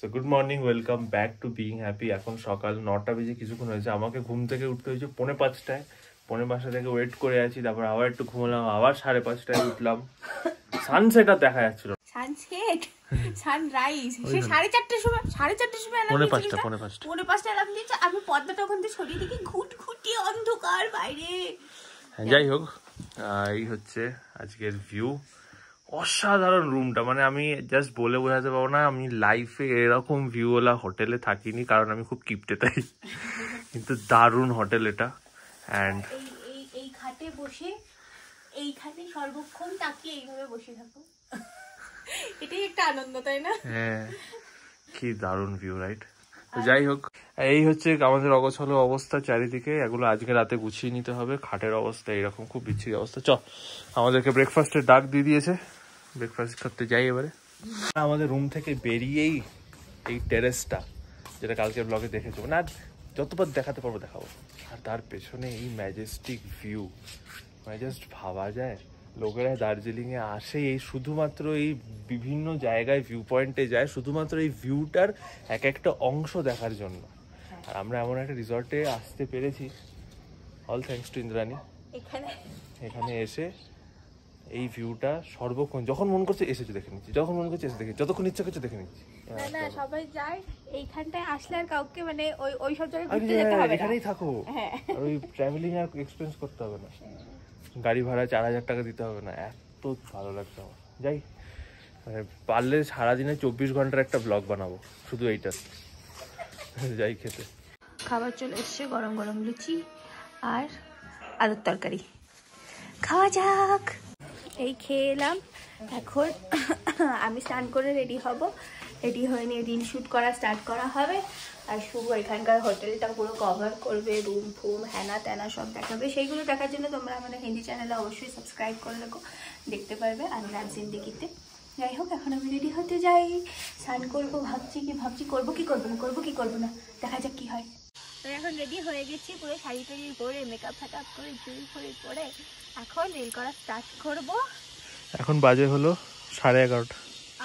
So good morning, welcome back to being happy. এখন সকাল 9টা বেজে কিছুক্ষণ হয়েছে। আমাকে ঘুম থেকে উঠতে হয়েছে 4:45টায়। 5:45 থেকে ওয়েট করে আছি, তারপর আবার একটু ঘুমালাম, আবার 5:30টায় উঠলাম। সানসেট আর দেখা যাচ্ছিল, সানসেট সানরাইজ সে 4:30টার সময় 4:30টার সময় অ্যালার্ম দিয়েছে। 5:30 অ্যালার্ম দিয়েছে। আমি পর্দাটা ওখান থেকে সরিয়ে দেখি ঘুটঘুটি অন্ধকার বাইরে। যাই হোক, এই হচ্ছে আজকের ভিউ। অসাধারণ রুমটা, মানে আমি জাস্ট বলে বোঝাতে পারবো না। আমি লাইফে এরকম ভিউওয়ালা হোটেলে থাকিনি, কারণ আমি খুব কিপটে তাই। কিন্তু দারুণ হোটেল এটা। অ্যান্ড এই খাটে বসে এইখানে সর্বক্ষণ তাকিয়ে এইভাবে বসে থাকো, এটাই একটা আনন্দ, তাই না? হ্যাঁ, কি দারুণ ভিউ, রাইট? তো যাই হোক, এই হচ্ছে আমাদের অগোছালো অবস্থা চারিদিকে। এগুলো আজকে রাতে গুছিয়ে নিতে হবে। খাটের অবস্থা এরকম, খুব বিচ্ছিরি অবস্থা। আমাদেরকে ব্রেকফাস্টের ডাক দিয়ে দিয়েছে, ব্রেকফাস্ট করতে যাই এবারে। আমাদের রুম থেকে বেরিয়েই এই টেরেসটা, যেটা কালকে ব্লগে দেখেছো, না যতবার দেখাতে পারবো দেখাবো। আর তার পেছনে এই ম্যাজেস্টিক ভিউ, মানে জাস্ট ভাবা যায় লোকেরা দার্জিলিংয়ে আসে এই শুধুমাত্র এই বিভিন্ন জায়গায় ভিউ পয়েন্টে যায় শুধুমাত্র এই ভিউটার এক একটা অংশ দেখার জন্য। আর আমরা এমন একটা রিসর্টে আসতে পেরেছি, অল থ্যাঙ্কস টু ইন্দ্রাণী। এখানে এসে এই ভিউটা সর্বক্ষণ যখন মন করছে এসে দেখে নিচ্ছি, যখন মন করছে এসে দেখে, যতক্ষণ ইচ্ছা করছে দেখে নিচ্ছি। না সবাই যায় এইখানটায় আসলে আর কাউকে মানে ওই সব জায়গায় ঘুরতে যেতে হবে না, এখানেই থাকো। আর ওই ট্রাভেলিং আর এক্সপেন্স করতে হবে না, গাড়ি ভাড়া 4,000 টাকা দিতে হবে না। এত ভালো লাগছে আমার। যাই, মানে পারলে সারাদিনে 24 ঘন্টার একটা ব্লগ বানাবো শুধু এইটা। যাই খেতে। খাবার চলে এসছে, গরম গরম লুচি আর আলুর তরকারি। খাওয়া যাক। এই খেয়ে এলাম। এখন আমি স্নান করে রেডি হব। রেডি হয়ে নিয়ে রিল শ্যুট করা স্টার্ট করা হবে। আর শুভ এখানকার হোটেলটা পুরো কভার করবে, রুম ফুম হ্যানা ত্যানা সব দেখাবে। সেইগুলো দেখার জন্য তোমরা আমাদের হিন্দি চ্যানেলে অবশ্যই সাবস্ক্রাইব করে রেখো, দেখতে পারবে আনরাজ জিন্দেগিতে। যাই হোক, এখন আমি রেডি হতে যাই, স্নান করবো। ভাবছি করবো কি করবো না, দেখা যাক কি হয়। তো এখন রেডি হয়ে গেছি, পুরো শাড়ি টাড়ি পরে মেকআপ ফেকআপ করে চুল ফুল করে এখন রিল করা স্টার্ট করবো। এখন বাজে হলো 11:30।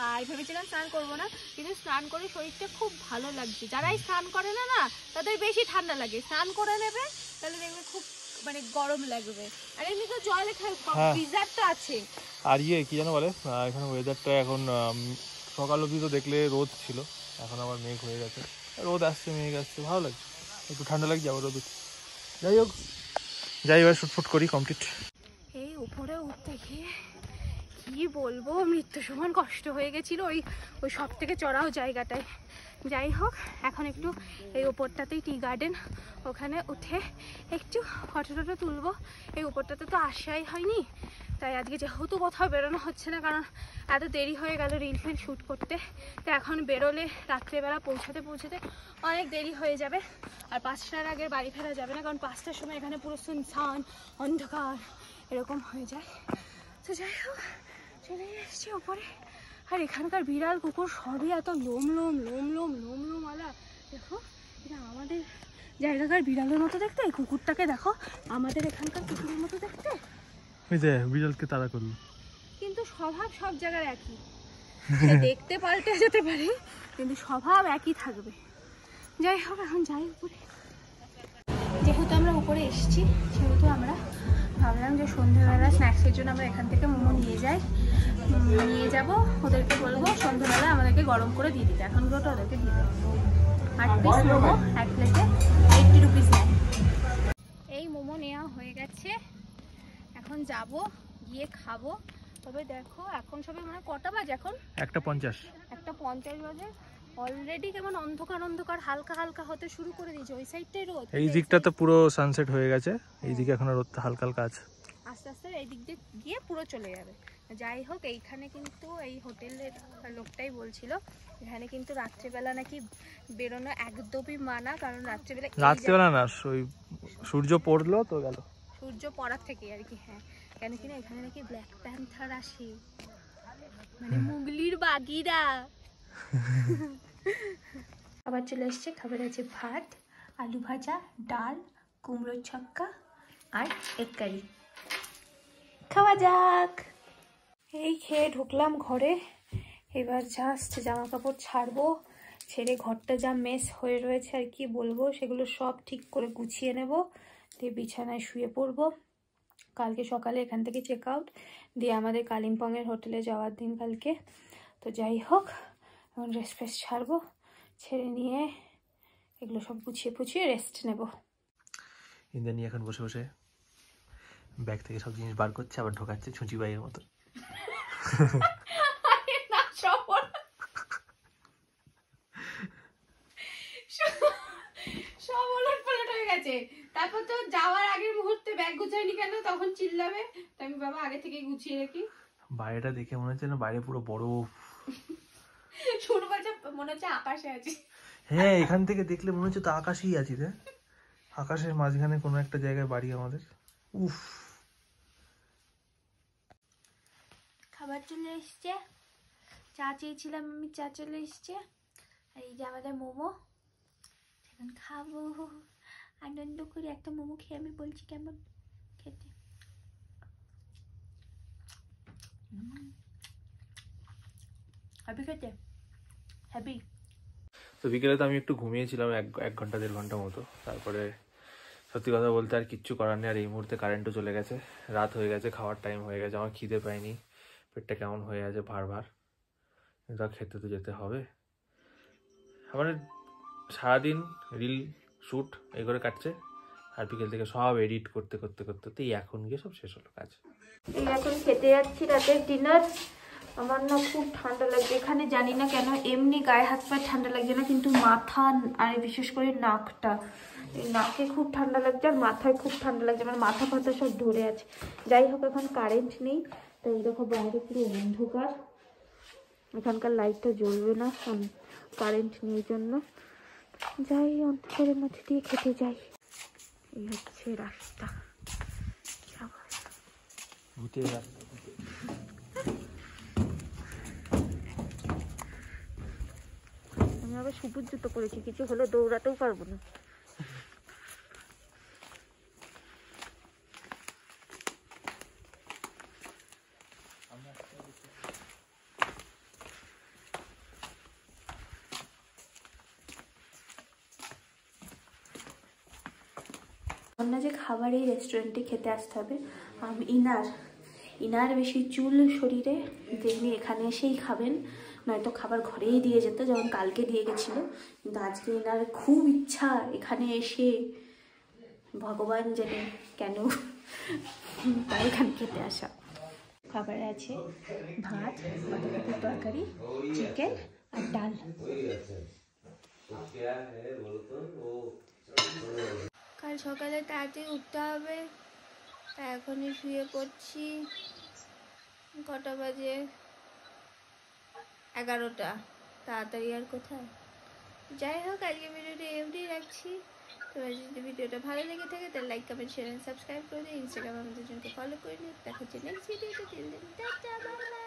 আর ভেবেছিলাম স্নান করবো না, কিন্তু স্নান করে শরীরটা খুব ভালো লাগছে। যারাই স্নান করে না না তাদের বেশি ঠান্ডা লাগে, স্নান করে নেবে তাহলে দেখবে খুব মানে গরম লাগবে। আর এমনি তো জলে ফ্রিজার তো আছে। আর কি জানো বলে, এখানে ওয়েদারটা এখন সকাল অবধি তো দেখলে রোদ ছিল, এখন আবার মেঘ হয়ে গেছে। রোদ আসছে মেঘ আসছে, ভালো লাগছে, একটু ঠান্ডা লাগছে আবার রোদ উঠছে। যাই এবার শুটফুট করি কমপ্লিট। এই উপরে উঠতে গিয়ে কি বলবো, মৃত্যু সমান কষ্ট হয়ে গেছিল ওই সব থেকে চড়াও জায়গাটায়। যাই হোক, এখন একটু এই ওপরটাতেই টি গার্ডেন, ওখানে উঠে একটু ফটো টটো তুলবো। এই ওপরটাতে তো আসাই হয়নি, তাই আজকে যেহেতু কোথাও বেরোনো হচ্ছে না, কারণ এত দেরি হয়ে গেল রিল ফিল শ্যুট করতে। তো এখন বেরোলে রাত্রেবেলা পৌঁছাতে অনেক দেরি হয়ে যাবে। আর 5টার আগে বাড়ি ফেরা যাবে না, কারণ 5টার সময় এখানে পুরো সুনসান অন্ধকার এরকম হয়ে যায়। তো যাই হোক, চলে এসছি ওপরে। আর এখানকার বিড়াল কুকুর সবই এত লোম আলা। দেখো, এটা আমাদের জায়গাকার বিড়ালের মতো দেখতে, এই কুকুরটাকে দেখো আমাদের এখানকার কুকুরের মতো দেখতে। বিড়ালকে তাড়া করলো, কিন্তু স্বভাব সব জায়গার একই। দেখতে পাল্টে যেতে পারে, কিন্তু স্বভাব একই থাকবে। যাই হোক, এখন যাই উপরে। যেহেতু আমরা উপরে এসেছি, সেহেতু আমরা ভাবলাম যে সন্ধ্যেবেলা স্ন্যাক্সের জন্য আমরা এখান থেকে মোমো নিয়ে যাব। ওদেরকে বলবো সন্ধ্যেবেলা আমাদেরকে গরম করে দিয়ে দিতে। এখন ওটা ওদেরকে দিয়ে দেবো। 8 পিস মোমো, এক প্লেটে 80 রুপিস নেয়। এই মোমো নেওয়া হয়ে গেছে, এখন যাব গিয়ে খাবো। তবে দেখো এখন সবে মানে কটা বাজে, এখন 1:50 বাজে। অলরেডি কেমন অন্ধকার হালকা হালকা হতে শুরু করে দিয়েছে। ওই সাইডটাই রোদ, এই দিকটা তো পুরো সানসেট হয়ে গেছে, এইদিকে এখন রোদটা হালকা হালকা আছে। আস্তে আস্তে এই দিক দিয়ে গিয়ে পুরো চলে যাবে। যাই হোক, এইখানে কিন্তু এই হোটেলের লোকটাই বলছিল এখানে কিন্তু রাত্রেবেলা নাকি বেরোনো একদমই মানা, কারণ রাত্রেবেলা না, ওই সূর্য পড়লো তো গেল, সূর্য পড়ার থেকে আর কি। হ্যাঁ, কেন কিনা এখানে নাকি ব্ল্যাক প্যান্থার আসে, মানে মুগলির বাগিরা। আবার চলে এসছে খাবার, আছে ভাত, আলু ভাজা, ডাল, কুমড়োর ছক্কা আর এগ কারি। খাওয়া যাক। এই খেয়ে ঢুকলাম ঘরে। এবার জাস্ট জামা কাপড় ছাড়বো, ছেড়ে ঘরটা যা মেস হয়ে রয়েছে আর কি বলবো, সেগুলো সব ঠিক করে গুছিয়ে নেব, দিয়ে বিছানায় শুয়ে পড়বো। কালকে সকালে এখান থেকে চেক আউট, দিয়ে আমাদের কালিম্পংয়ের হোটেলে যাওয়ার দিন কালকে। তো যাই হোক, এখন ড্রেস ফ্রেস ছাড়বো, ছেড়ে নিয়ে এগুলো সব গুছিয়ে পুছিয়ে রেস্ট নেব। ইন্দ্রাণী এখন বসে বসে ব্যাগ থেকে সব জিনিস বার করছে, আবার ঢোকাচ্ছে ছুঁচি বাইয়ের মতো। সব ওলট পালট হয়ে গেছে। তারপর তো যাওয়ার আগের মুহূর্তে ব্যাগ গুছাইনি কেন, তখন চিল্লাবে। তো আমি বাবা আগে থেকে গুছিয়ে রাখি। বাইরেটা দেখে মনে হচ্ছে না বাইরে পুরো বরফ। শুরু বলছে মনে হচ্ছে আকাশে আছি। হ্যাঁ, এখান থেকে দেখলে মনে হচ্ছে তো আকাশেই আছি রে। আকাশের মাঝখানে কোনো একটা জায়গায় বাড়ি আমাদের। উফ, খাবার চলে এসছে, চা চেয়েছিলাম আমি, চা চলে এসছে। আর এই যে আমাদের মোমো, এখন খাবো আনন্দ করে। একটা মোমো খেয়ে আমি বলছি কেমন খেতে। হ্যাপি খেতে, হ্যাপি। তো বিকেলে তো আমি একটু ঘুমিয়েছিলাম 1-1.5 ঘন্টা মতো। তারপরে সত্যি কথা বলতে আর কিচ্ছু করার নেই। আর এই মুহূর্তে কারেন্টও চলে গেছে, রাত হয়ে গেছে, খাওয়ার টাইম হয়ে গেছে। আমার খিদে পায়নি, পেটটা কেমন হয়ে আছে ভার ভার, কিন্তু খেতে তো যেতে হবে। আমার সারাদিন রিল শ্যুট এই করে কাটছে, আর বিকেল থেকে সব এডিট করতে করতে করতে করতে এখন গিয়ে সব শেষ হলো কাজ। এই এখন খেতে যাচ্ছি রাতের ডিনার। আমার না খুব ঠান্ডা লাগছে এখানে, জানি না কেন। এমনি গায়ে হাত পায়ে ঠান্ডা লাগছে না, কিন্তু মাথা আর বিশেষ করে নাকটা, এই নাকে খুব ঠান্ডা লাগছে আর মাথায় খুব ঠান্ডা লাগছে, মানে মাথা ফাথা সব ধরে আছে। যাই হোক, এখন কারেন্ট নেই, তো এই দেখো বাইরে পুরো অন্ধকার, এখানকার লাইটটা জ্বলবে না কারেন্ট নেই জন্য। যাই অন্ধকারের মধ্যে দিয়ে খেতে যাই। এই হচ্ছে রাস্তা, ভূতের রাস্তা। আমি আবার সবুজ জুতো পরেছি, কিছু হলে দৌড়াতেও পারবো না। অন্য যে খাবার এই রেস্টুরেন্টে খেতে আসতে হবে। ইনার বেশি চুল শরীরে, যেমনি এখানে এসেই খাবেন, নয়তো খাবার ঘরেই দিয়ে যেত, যেমন কালকে দিয়ে গেছিলো। কিন্তু আজকে ইনার খুব ইচ্ছা এখানে এসে, ভগবান জানে কেন, তাই এখানে খেতে আসা। খাবারে আছে ভাত, বাঁধাকপির তরকারি, চিকেন আর ডাল। কাল সকালে তাড়াতাড়ি উঠতে হবে, তাই এখনই শুয়ে পড়ছি। কটা বাজে? 11টা। তাড়াতাড়ি আর কোথায়। যাই হোক, আজকে ভিডিওটা এমনি রাখছি। তোমার যদি ভিডিওটা ভালো লেগে থাকে তাহলে like, comment, share and subscribe করে দিও। ইনস্টাগ্রাম আমাদের জন্য ফলো করে নিও। দেখা হচ্ছে নেক্সট ভিডিওতে। Tata, bye bye.